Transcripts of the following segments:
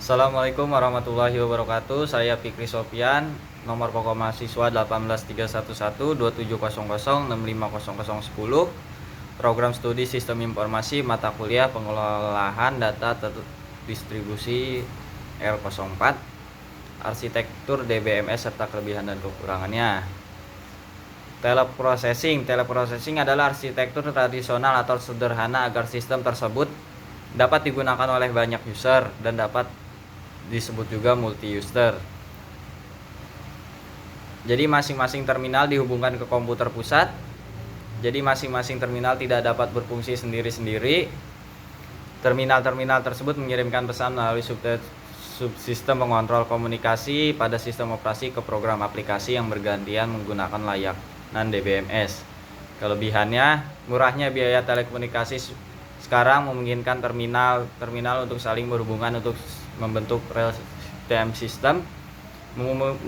Assalamualaikum warahmatullahi wabarakatuh. Saya Fikri Sofian, nomor pokok mahasiswa 183112700650010. Program studi Sistem Informasi mata kuliah Pengelolaan Data Terdistribusi R04, Arsitektur DBMS serta kelebihan dan kekurangannya. Teleprocessing adalah arsitektur tradisional atau sederhana agar sistem tersebut dapat digunakan oleh banyak user dan dapat disebut juga multi-user. Jadi masing-masing terminal dihubungkan ke komputer pusat. Jadi masing-masing terminal tidak dapat berfungsi sendiri-sendiri. Terminal-terminal tersebut mengirimkan pesan melalui subsistem pengontrol komunikasi pada sistem operasi ke program aplikasi yang bergantian menggunakan layanan DBMS. Kelebihannya, murahnya biaya telekomunikasi sekarang memungkinkan terminal untuk saling berhubungan untuk membentuk real-time system,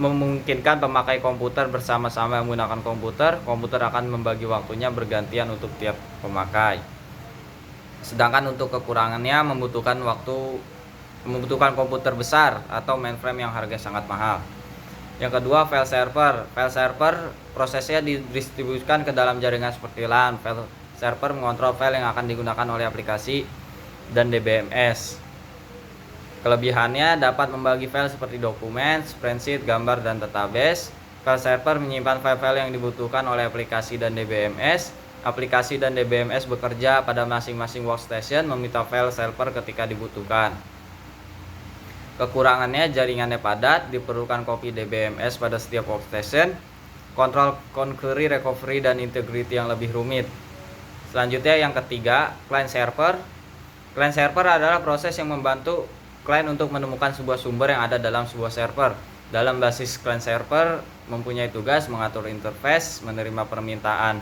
memungkinkan pemakai komputer bersama-sama menggunakan komputer akan membagi waktunya bergantian untuk tiap pemakai. Sedangkan untuk kekurangannya membutuhkan komputer besar atau mainframe yang harga sangat mahal. Yang kedua, file server. File server prosesnya didistribusikan ke dalam jaringan seperti LAN. File server mengontrol file yang akan digunakan oleh aplikasi dan DBMS. Kelebihannya dapat membagi file seperti dokumen, spreadsheet, gambar, dan database. File server menyimpan file-file yang dibutuhkan oleh aplikasi dan DBMS. Aplikasi dan DBMS bekerja pada masing-masing workstation meminta file server ketika dibutuhkan. Kekurangannya, jaringannya padat, diperlukan copy DBMS pada setiap workstation, kontrol concurrency, recovery, dan integrity yang lebih rumit. Selanjutnya yang ketiga, client server. Client server adalah proses yang membantu klien untuk menemukan sebuah sumber yang ada dalam sebuah server. Dalam basis client server mempunyai tugas mengatur interface, menerima permintaan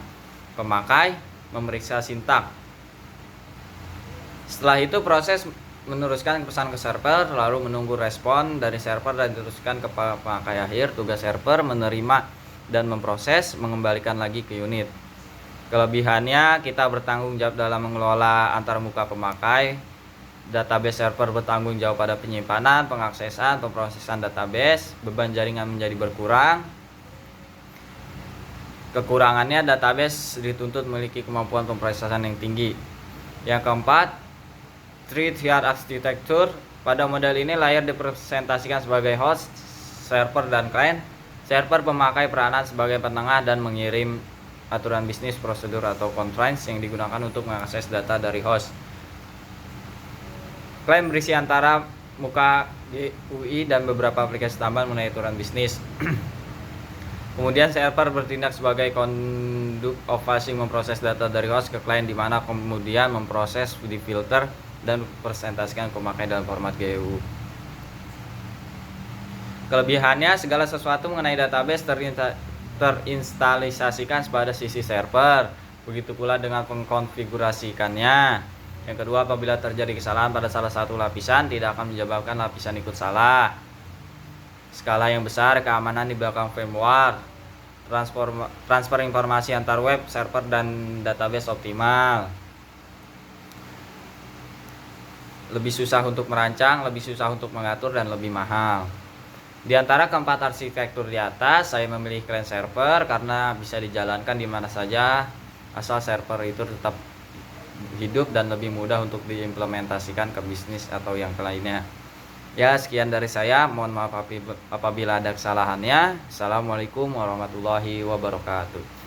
pemakai, memeriksa sintak. Setelah itu proses meneruskan pesan ke server, lalu menunggu respon dari server dan diteruskan ke pemakai akhir. Tugas server menerima dan memproses, mengembalikan lagi ke unit. Kelebihannya, kita bertanggung jawab dalam mengelola antarmuka pemakai. Database server bertanggung jawab pada penyimpanan, pengaksesan, pemrosesan database. Beban jaringan menjadi berkurang. Kekurangannya, database dituntut memiliki kemampuan pemrosesan yang tinggi. Yang keempat, three-tier architecture. Pada model ini layar dipresentasikan sebagai host, server, dan client. Server pemakai peranan sebagai penengah dan mengirim aturan bisnis, prosedur, atau constraints yang digunakan untuk mengakses data dari host. Klien berisi antara muka GUI dan beberapa aplikasi tambahan mengenai aturan bisnis. Kemudian server bertindak sebagai conduit of passing, memproses data dari host ke klien, di mana kemudian memproses, difilter, dan presentasikan ke pemakai dalam format GUI. Kelebihannya, segala sesuatu mengenai database terinstalisasikan pada sisi server. Begitu pula dengan mengkonfigurasikannya. Yang kedua, apabila terjadi kesalahan pada salah satu lapisan, tidak akan menyebabkan lapisan ikut salah. Skala yang besar, keamanan di belakang firmware, transfer informasi antar web, server, dan database optimal. Lebih susah untuk merancang, lebih susah untuk mengatur, dan lebih mahal. Di antara keempat arsitektur di atas, saya memilih client server karena bisa dijalankan di mana saja asal server itu tetap hidup dan lebih mudah untuk diimplementasikan ke bisnis atau yang lainnya. Ya, sekian dari saya. Mohon maaf apabila ada kesalahannya. Assalamualaikum warahmatullahi wabarakatuh.